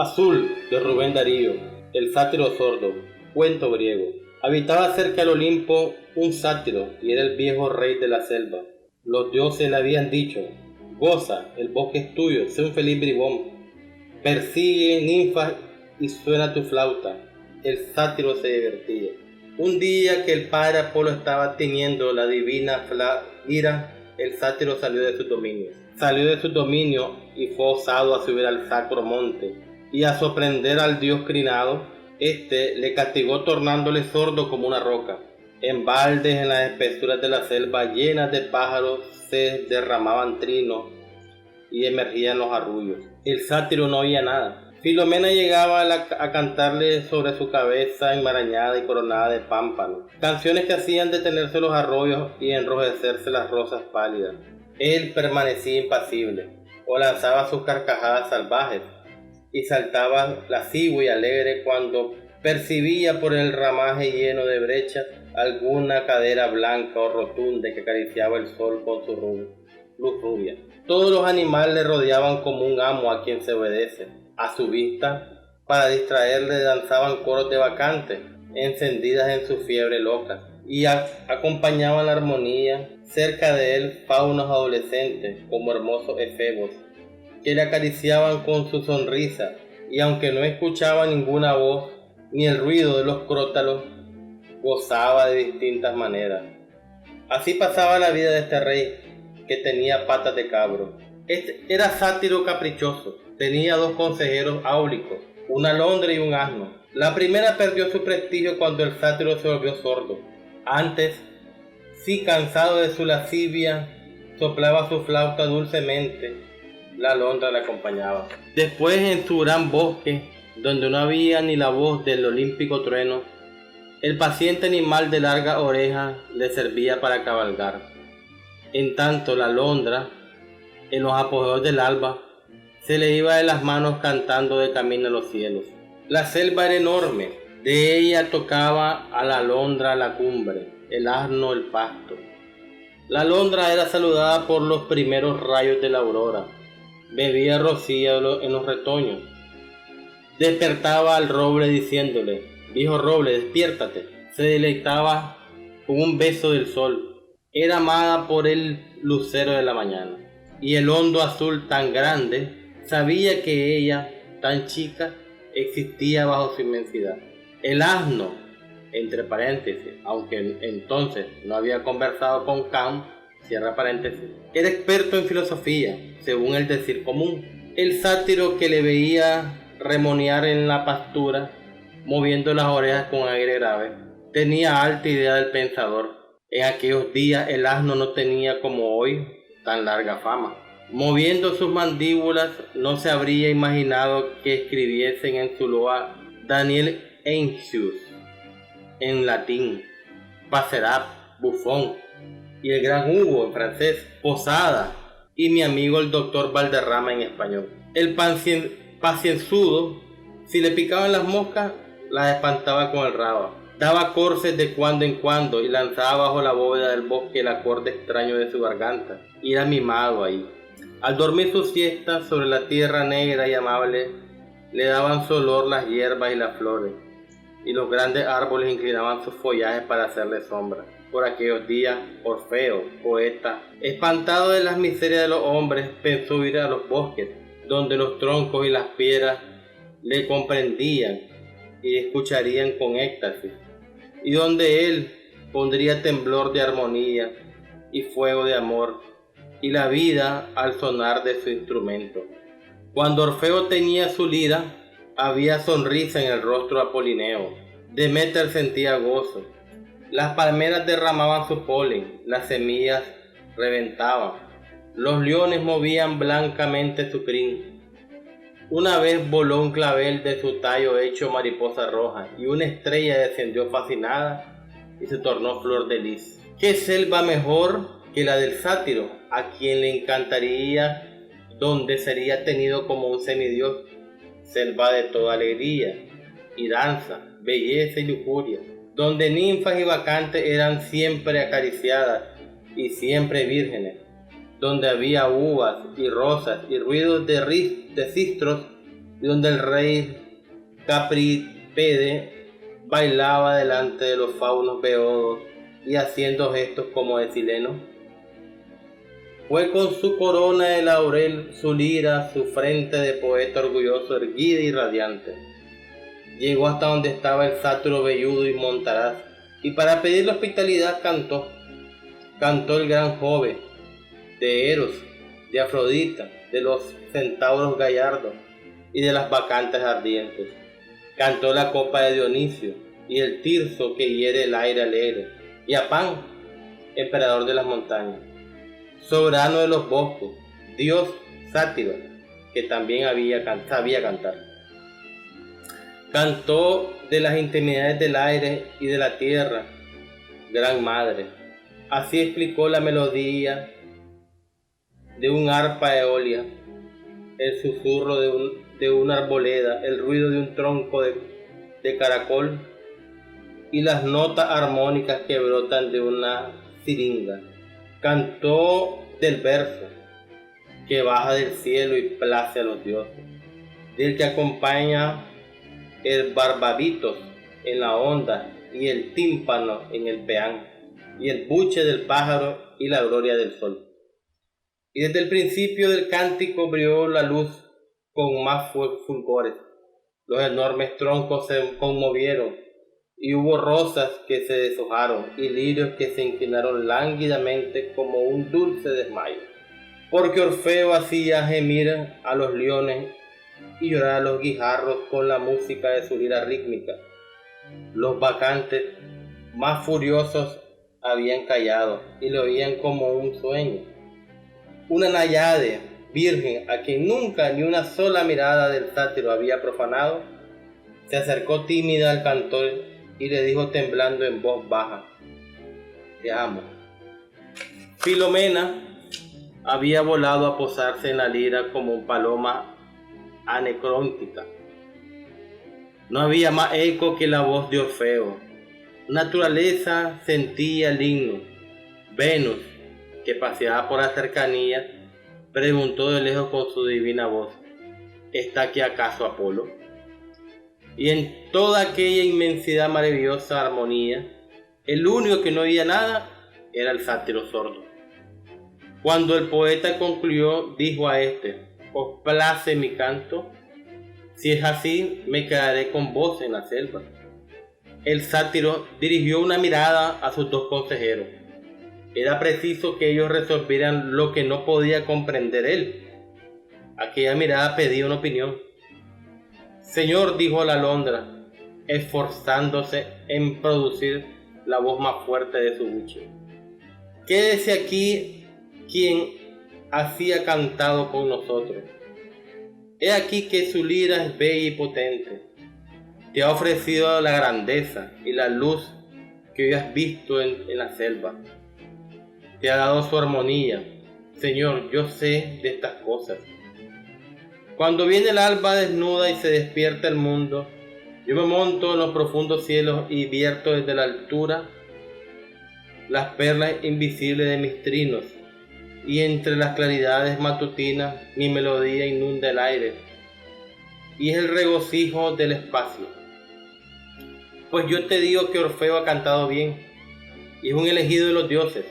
Azul, de Rubén Darío, el sátiro sordo, cuento griego. Habitaba cerca del Olimpo un sátiro y era el viejo rey de la selva. Los dioses le habían dicho: goza, el bosque es tuyo, sé un feliz bribón. Persigue ninfas y suena tu flauta. El sátiro se divertía. Un día que el padre Apolo estaba teniendo la divina lira, el sátiro salió de su dominio y fue osado a subir al sacro monte, y a sorprender al dios crinado, este le castigó tornándole sordo como una roca. En baldes en las espesuras de la selva llenas de pájaros se derramaban trinos y emergían los arrullos. El sátiro no oía nada. Filomena llegaba a cantarle sobre su cabeza enmarañada y coronada de pámpanos, canciones que hacían detenerse los arroyos y enrojecerse las rosas pálidas. Él permanecía impasible, o lanzaba sus carcajadas salvajes, y saltaba lascivo y alegre cuando percibía por el ramaje lleno de brechas alguna cadera blanca o rotunda que acariciaba el sol con su luz rubia. Todos los animales le rodeaban como un amo a quien se obedece. A su vista, para distraerle, danzaban coros de bacantes, encendidas en su fiebre loca, y acompañaban la armonía cerca de él faunos adolescentes como hermosos efebos, que le acariciaban con su sonrisa, y aunque no escuchaba ninguna voz ni el ruido de los crótalos, gozaba de distintas maneras. Así pasaba la vida de este rey, que tenía patas de cabro. Este era sátiro caprichoso. Tenía dos consejeros áulicos, una alondra y un asno. La primera perdió su prestigio cuando el sátiro se volvió sordo. Antes, sí, cansado de su lascivia, soplaba su flauta dulcemente. La alondra le acompañaba. Después, en su gran bosque, donde no había ni la voz del olímpico trueno, el paciente animal de larga oreja le servía para cabalgar. En tanto, la alondra, en los apogeos del alba, se le iba de las manos cantando de camino a los cielos. La selva era enorme, de ella tocaba a la alondra la cumbre, el asno el pasto. La alondra era saludada por los primeros rayos de la aurora, bebía rocío en los retoños, despertaba al roble diciéndole: viejo roble, despiértate. Se deleitaba con un beso del sol, era amada por el lucero de la mañana, y el hondo azul tan grande sabía que ella, tan chica, existía bajo su inmensidad. El asno, entre paréntesis, aunque entonces no había conversado con Kant, cierra paréntesis, era experto en filosofía, según el decir común. El sátiro, que le veía remonear en la pastura, moviendo las orejas con aire grave, tenía alta idea del pensador. En aquellos días el asno no tenía, como hoy, tan larga fama. Moviendo sus mandíbulas, no se habría imaginado que escribiesen en su loa Daniel Encius, en latín, Passerap, Buffon, y el gran Hugo en francés, Posada, y mi amigo el doctor Valderrama en español. El pacienzudo, si le picaban las moscas, las espantaba con el rabo. Daba corces de cuando en cuando y lanzaba bajo la bóveda del bosque el acorde extraño de su garganta, y era mimado ahí. Al dormir su siesta sobre la tierra negra y amable, le daban su olor las hierbas y las flores, y los grandes árboles inclinaban sus follajes para hacerle sombra. Por aquellos días, Orfeo, poeta, espantado de las miserias de los hombres, pensó ir a los bosques, donde los troncos y las piedras le comprendían y escucharían con éxtasis, y donde él pondría temblor de armonía y fuego de amor, y la vida al sonar de su instrumento. Cuando Orfeo tenía su lira, había sonrisa en el rostro apolineo. Deméter sentía gozo. Las palmeras derramaban su polen, las semillas reventaban, los leones movían blancamente su crin. Una vez voló un clavel de su tallo hecho mariposa roja, y una estrella descendió fascinada y se tornó flor de lis. ¿Qué selva mejor que la del sátiro, a quien le encantaría, donde sería tenido como un semidios? Selva de toda alegría y danza, belleza y lujuria, donde ninfas y bacantes eran siempre acariciadas y siempre vírgenes, donde había uvas y rosas y ruidos de cistros y donde el rey Capripede bailaba delante de los faunos beodos y haciendo gestos como de sileno. Fue con su corona de laurel, su lira, su frente de poeta orgulloso, erguida y radiante. Llegó hasta donde estaba el sátiro velludo y montaraz, y para pedirle hospitalidad cantó el gran Jove, de Eros, de Afrodita, de los centauros gallardos y de las bacantes ardientes. Cantó la copa de Dionisio y el tirso que hiere el aire alegre, y a Pan, emperador de las montañas, soberano de los bosques, dios sátiro, que también sabía cantar. Cantó de las intimidades del aire y de la tierra, gran madre. Así explicó la melodía de un arpa eolia, el susurro de una arboleda, el ruido de un tronco de caracol y las notas armónicas que brotan de una siringa. Cantó del verso que baja del cielo y place a los dioses, del que acompaña el barbabitos en la onda y el tímpano en el peán, y el buche del pájaro y la gloria del sol. Y desde el principio del cántico brilló la luz con más fulgores. Los enormes troncos se conmovieron, y hubo rosas que se deshojaron, y lirios que se inclinaron lánguidamente como un dulce desmayo. Porque Orfeo hacía gemir a los leones y llorar a los guijarros con la música de su lira rítmica. Los bacantes, más furiosos, habían callado y lo oían como un sueño. Una náyade virgen, a quien nunca ni una sola mirada del sátiro había profanado, se acercó tímida al cantor y le dijo temblando en voz baja: te amo. Filomena había volado a posarse en la lira como un paloma anecróntica. No había más eco que la voz de Orfeo. Naturaleza sentía el himno. Venus, que paseaba por la cercanía, preguntó de lejos con su divina voz: ¿está aquí acaso Apolo? Y en toda aquella inmensidad maravillosa armonía, el único que no oía nada era el sátiro sordo. Cuando el poeta concluyó, dijo a este: ¿os place mi canto? Si es así, me quedaré con vos en la selva. El sátiro dirigió una mirada a sus dos consejeros. Era preciso que ellos resolvieran lo que no podía comprender él. Aquella mirada pedía una opinión. Señor, dijo la alondra, esforzándose en producir la voz más fuerte de su buche, quédese aquí quien así ha cantado con nosotros. He aquí que su lira es bella y potente. Te ha ofrecido la grandeza y la luz que hoy has visto en la selva. Te ha dado su armonía. Señor, yo sé de estas cosas. Cuando viene el alba desnuda y se despierta el mundo, yo me monto en los profundos cielos y vierto desde la altura las perlas invisibles de mis trinos, y entre las claridades matutinas mi melodía inunda el aire, y es el regocijo del espacio. Pues yo te digo que Orfeo ha cantado bien, y es un elegido de los dioses.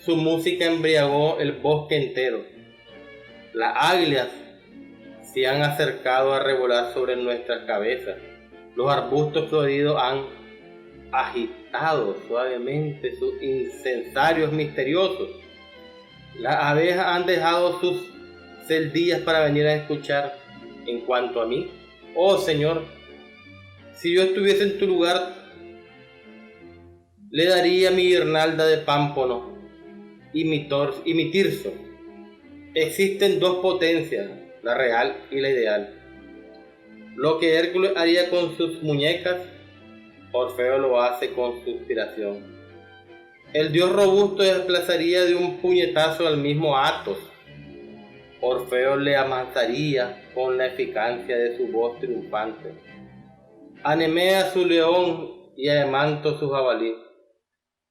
Su música embriagó el bosque entero. Las águilas se han acercado a revolar sobre nuestras cabezas. Los arbustos floridos han agitado suavemente sus incensarios misteriosos. Las abejas han dejado sus celdillas para venir a escuchar. En cuanto a mí, oh Señor, si yo estuviese en tu lugar, le daría mi guirnalda de pámpano y mi tirso. Existen dos potencias, la real y la ideal. Lo que Hércules haría con sus muñecas, Orfeo lo hace con su inspiración. El dios robusto desplazaría de un puñetazo al mismo Athos. Orfeo le amasaría con la eficacia de su voz triunfante. A Nemea su león y a Emanto su jabalí.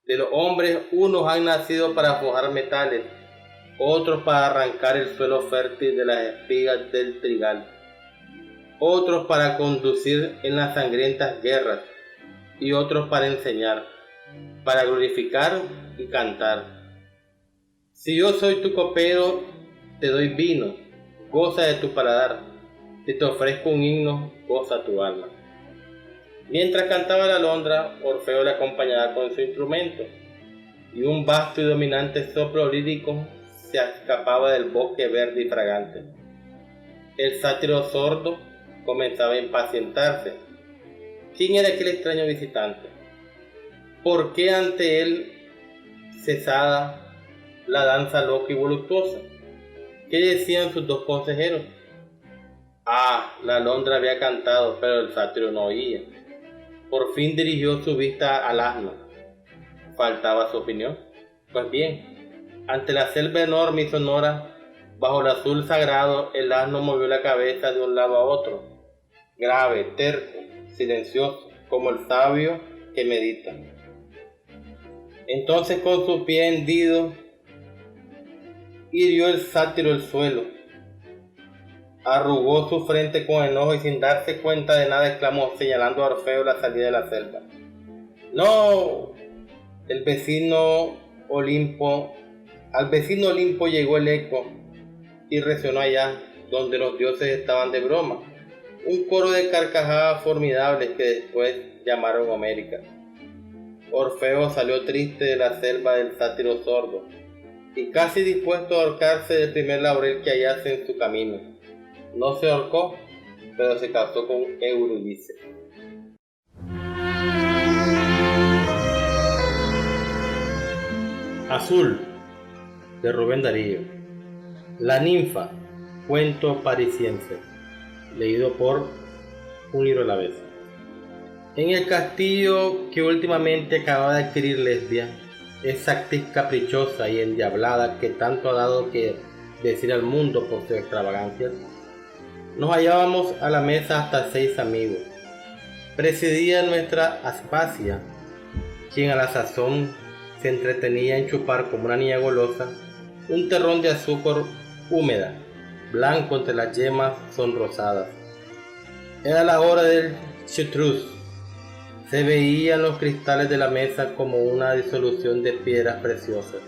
De los hombres, unos han nacido para forjar metales, otros para arrancar el suelo fértil de las espigas del trigal. otros para conducir en las sangrientas guerras, y otros para enseñar, para glorificar y cantar. Si yo soy tu copero, te doy vino, goza de tu paladar, si te ofrezco un himno, goza tu alma. Mientras cantaba la alondra, Orfeo le acompañaba con su instrumento, y un vasto y dominante soplo lírico se escapaba del bosque verde y fragante. El sátiro sordo comenzaba a impacientarse. ¿Quién era aquel extraño visitante? ¿Por qué ante él cesada la danza loca y voluptuosa? ¿Qué decían sus dos consejeros? La alondra había cantado, pero el sátiro no oía. Por fin dirigió su vista al asno. ¿Faltaba su opinión? Pues bien, ante la selva enorme y sonora, bajo el azul sagrado, el asno movió la cabeza de un lado a otro, grave, terco, silencioso, como el sabio que medita. Entonces con su pie hendido hirió el sátiro el suelo, arrugó su frente con enojo y sin darse cuenta de nada exclamó, señalando a Orfeo la salida de la selva: ¡No! Al vecino Olimpo llegó el eco y resonó allá, donde los dioses estaban de broma, un coro de carcajadas formidables que después llamaron homéricas. Orfeo salió triste de la selva del sátiro sordo, y casi dispuesto a ahorcarse del primer laurel que hallase en su camino. No se ahorcó, pero se casó con Eurídice. Azul, de Rubén Darío. La ninfa, cuento parisiense, leído por un libro a la vez. En el castillo que últimamente acababa de adquirir Lesbia, esa actriz caprichosa y endiablada que tanto ha dado que decir al mundo por sus extravagancias, nos hallábamos a la mesa hasta 6 amigos. Presidía nuestra Aspasia, quien a la sazón se entretenía en chupar como una niña golosa un terrón de azúcar húmeda, blanco entre las yemas sonrosadas. Era la hora del chartreuse. Se veían los cristales de la mesa como una disolución de piedras preciosas,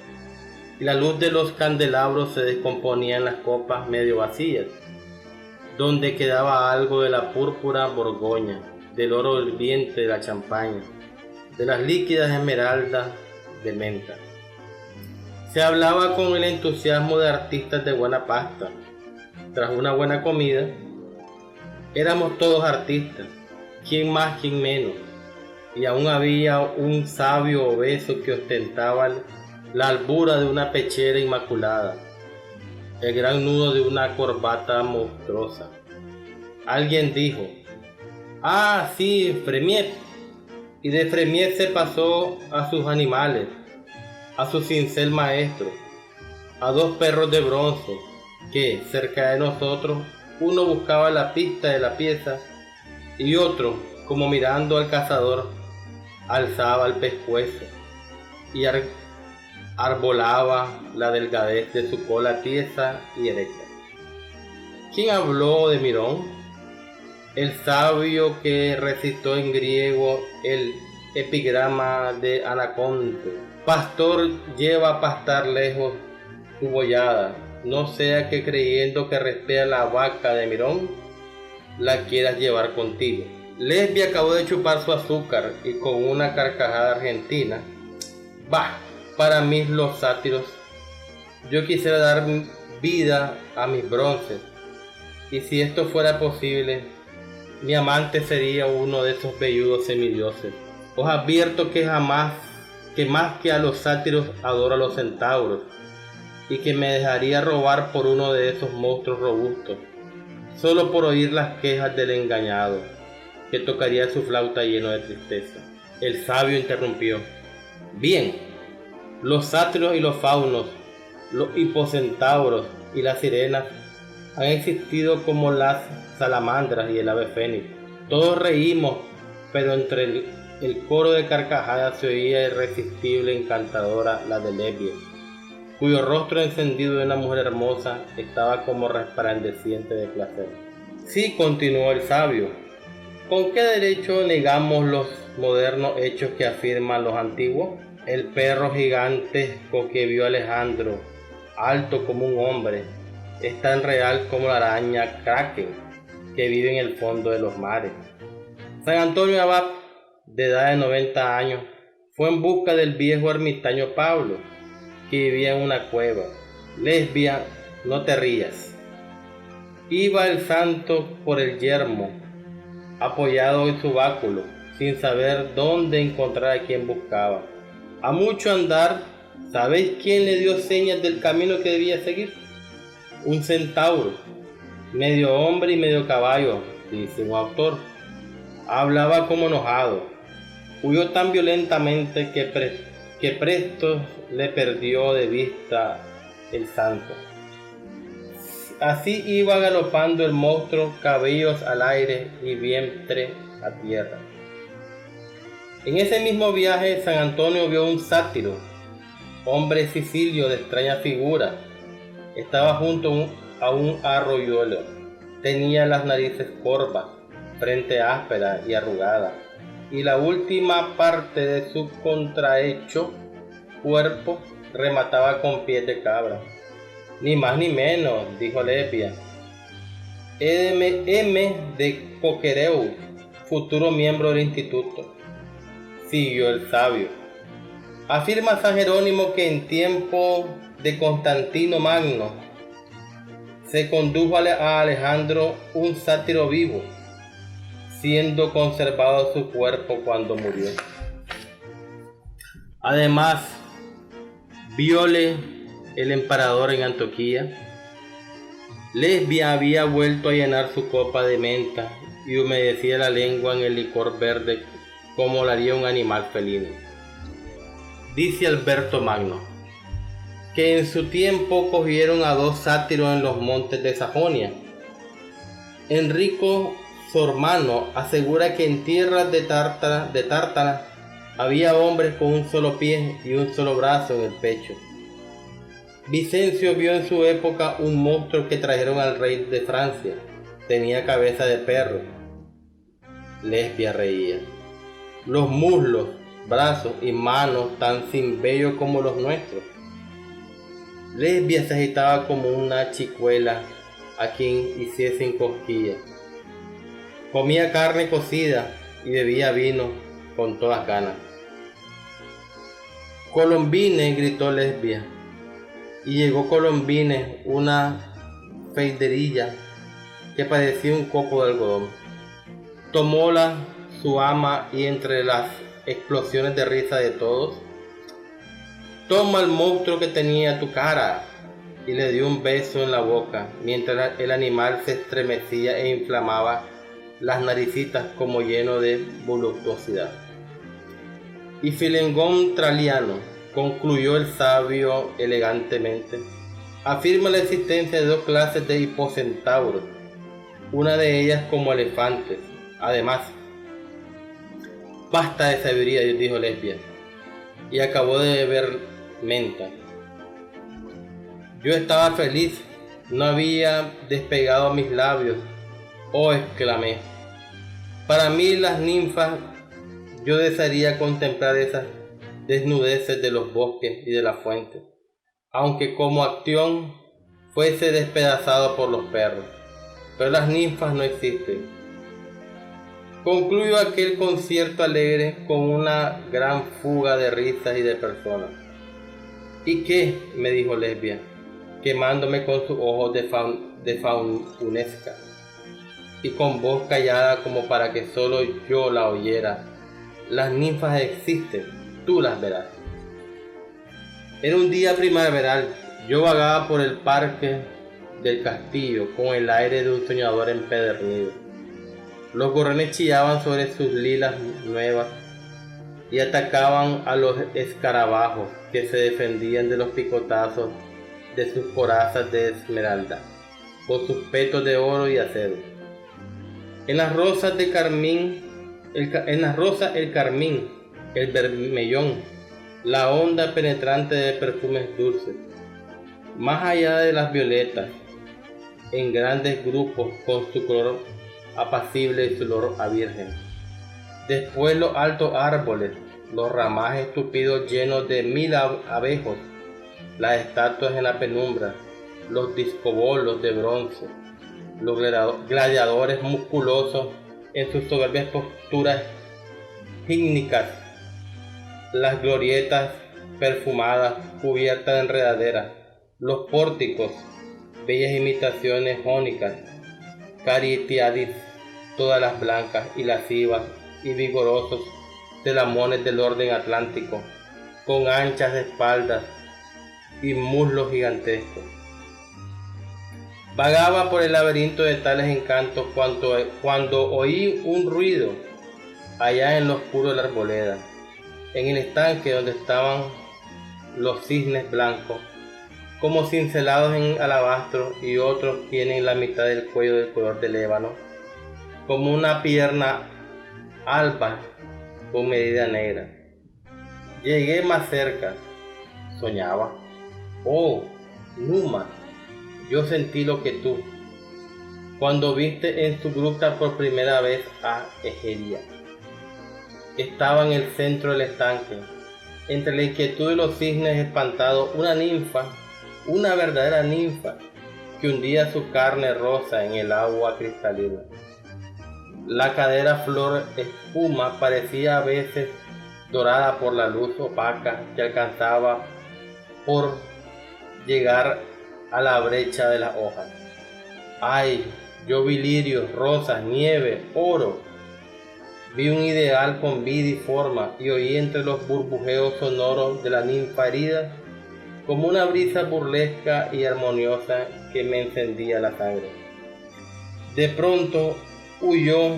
y la luz de los candelabros se descomponía en las copas medio vacías, donde quedaba algo de la púrpura borgoña, del oro hirviente de la champaña, de las líquidas esmeraldas de menta. Se hablaba con el entusiasmo de artistas de buena pasta. Tras una buena comida, éramos todos artistas, quién más, quién menos, y aún había un sabio obeso que ostentaba la albura de una pechera inmaculada, el gran nudo de una corbata monstruosa. Alguien dijo: sí, Fremiet. Y de Fremiet se pasó a sus animales, a su cincel maestro, a 2 perros de bronce que, cerca de nosotros, uno buscaba la pista de la pieza y otro, como mirando al cazador, alzaba el pescuezo y arbolaba la delgadez de su cola tiesa y erecta. ¿Quién habló de Mirón? El sabio que recitó en griego el epigrama de Anaconte: pastor lleva a pastar lejos tu boyada, no sea que creyendo que respira la vaca de Mirón, la quieras llevar contigo. Lesbia acabó de chupar su azúcar y con una carcajada argentina: para mí los sátiros, yo quisiera dar vida a mis bronces, y si esto fuera posible, mi amante sería uno de esos velludos semidioses. Os advierto que más que a los sátiros adoro a los centauros, y que me dejaría robar por uno de esos monstruos robustos, solo por oír las quejas del engañado, que tocaría su flauta lleno de tristeza. El sabio interrumpió: bien, los sátiros y los faunos, los hipocentauros y las sirenas han existido como las salamandras y el ave fénix. Todos reímos, pero entre el coro de carcajadas se oía irresistible, encantadora, la de Lesbia, cuyo rostro encendido de una mujer hermosa estaba como resplandeciente de placer. Sí, continuó el sabio, ¿con qué derecho negamos los modernos hechos que afirman los antiguos? El perro gigantesco que vio Alejandro, alto como un hombre, es tan real como la araña kraken que vive en el fondo de los mares. San Antonio Abad, de edad de 90 años, fue en busca del viejo ermitaño Pablo, que vivía en una cueva. Lesbia, no te rías. Iba el santo por el yermo, apoyado en su báculo, sin saber dónde encontrar a quien buscaba. A mucho andar, ¿sabéis quién le dio señas del camino que debía seguir? Un centauro, medio hombre y medio caballo, dice un autor. Hablaba como enojado. Huyó tan violentamente que presto le perdió de vista el santo. Así iba galopando el monstruo, cabellos al aire y vientre a tierra. En ese mismo viaje, San Antonio vio un sátiro, hombre sicilio de extraña figura. Estaba junto a un arroyuelo. Tenía las narices corvas, frente áspera y arrugada, y la última parte de su contrahecho cuerpo remataba con pies de cabra. Ni más ni menos, dijo Lesbia. M. de Coquereu, futuro miembro del instituto. Siguió el sabio. Afirma San Jerónimo que en tiempo de Constantino Magno se condujo a Alejandro un sátiro vivo, siendo conservado su cuerpo cuando murió. Además, viole el emperador en Antioquía. Lesbia había vuelto a llenar su copa de menta y humedecía la lengua en el licor verde como lo haría un animal felino. Dice Alberto Magno que en su tiempo cogieron a 2 sátiros en los montes de Sajonia. Enrico Sormano asegura que en tierras de Tártara había hombres con un solo pie y un solo brazo en el pecho. Vicencio vio en su época un monstruo que trajeron al rey de Francia. Tenía cabeza de perro. Lesbia reía. Los muslos, brazos y manos tan sin vello como los nuestros. Lesbia se agitaba como una chicuela a quien hiciesen cosquillas. Comía carne cocida y bebía vino con todas ganas. Colombine, gritó Lesbia. Y llegó Colombine, una feiderilla que parecía un copo de algodón. Tomóla su ama y entre las explosiones de risa de todos, toma el monstruo que tenía tu cara, y le dio un beso en la boca, mientras el animal se estremecía e inflamaba las naricitas como lleno de voluptuosidad. Y Filengón Traliano, concluyó el sabio elegantemente, afirma la existencia de 2 clases de hipocentauros, una de ellas como elefantes. Además, basta de sabiduría, dijo Lesbia, y acabó de beber menta. Yo estaba feliz, no había despegado mis labios. Oh, exclamé, para mí las ninfas, yo desearía contemplar esas desnudeces de los bosques y de la fuente, aunque como acción fuese despedazado por los perros, pero las ninfas no existen. Concluyó aquel concierto alegre con una gran fuga de risas y de personas. ¿Y qué?, me dijo Lesbia, quemándome con sus ojos de faunesca, y con voz callada como para que solo yo la oyera. Las ninfas existen, tú las verás. Era un día primaveral, yo vagaba por el parque del castillo con el aire de un soñador empedernido. Los gorriones chillaban sobre sus lilas nuevas y atacaban a los escarabajos que se defendían de los picotazos de sus corazas de esmeralda, con sus petos de oro y acero. En las rosas el carmín, el vermellón, la onda penetrante de perfumes dulces. Más allá de las violetas, en grandes grupos con su color apacible y su olor a virgen. Después los altos árboles, los ramajes tupidos llenos de 1000 abejos, las estatuas en la penumbra, los discobolos de bronce, los gladiadores musculosos en sus soberbias posturas gímnicas, las glorietas perfumadas cubiertas de enredaderas, los pórticos, bellas imitaciones jónicas, caritiadis, todas las blancas y lascivas y vigorosos telamones del orden atlántico, con anchas espaldas y muslos gigantescos. Vagaba por el laberinto de tales encantos cuando oí un ruido allá en lo oscuro de la arboleda, en el estanque donde estaban los cisnes blancos, como cincelados en alabastro, y otros tienen la mitad del cuello del color del ébano, como una pierna alba con medida negra. Llegué más cerca, soñaba. Oh, Numa, yo sentí lo que tú, cuando viste en su gruta por primera vez a Egeria. Estaba en el centro del estanque, entre la inquietud de los cisnes espantados, una ninfa, una verdadera ninfa, que hundía su carne rosa en el agua cristalina. La cadera flor espuma parecía a veces dorada por la luz opaca que alcanzaba por llegar a la brecha de las hojas. Ay, yo vi lirios, rosas, nieve, oro. Vi un ideal con vida y forma, y oí entre los burbujeos sonoros de la ninfa herida como una brisa burlesca y armoniosa que me encendía la sangre. De pronto huyó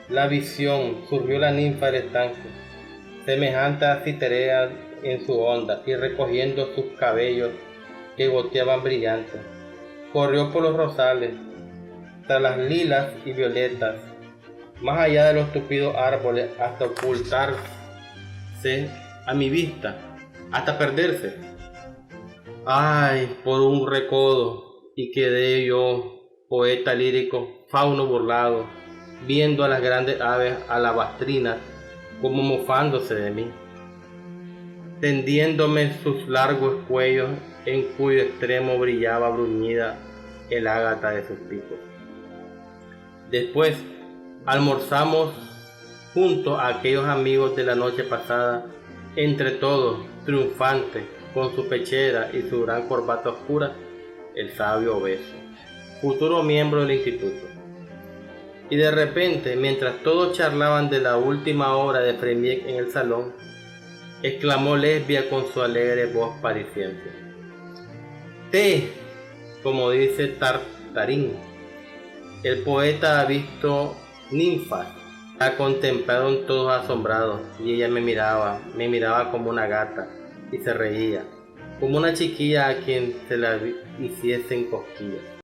la visión, surgió la ninfa del estanque, semejante a Citerea en su onda, y recogiendo sus cabellos que goteaban brillantes, corrió por los rosales, tras las lilas y violetas, más allá de los tupidos árboles, hasta ocultarse a mi vista, hasta perderse. Ay, por un recodo, y quedé yo, poeta lírico, fauno burlado, viendo a las grandes aves alabastrinas como mofándose de mí, tendiéndome sus largos cuellos en cuyo extremo brillaba bruñida el ágata de sus picos. Después almorzamos junto a aquellos amigos de la noche pasada, entre todos, triunfante, con su pechera y su gran corbata oscura, el sabio obeso, futuro miembro del instituto. Y de repente, mientras todos charlaban de la última obra de Fremiet en el salón, exclamó Lesbia con su alegre voz parisiense: «Té, como dice Tartarín, el poeta ha visto ninfas, ha contemplado todos asombrados, y ella me miraba como una gata, y se reía, como una chiquilla a quien se la hiciesen cosquillas».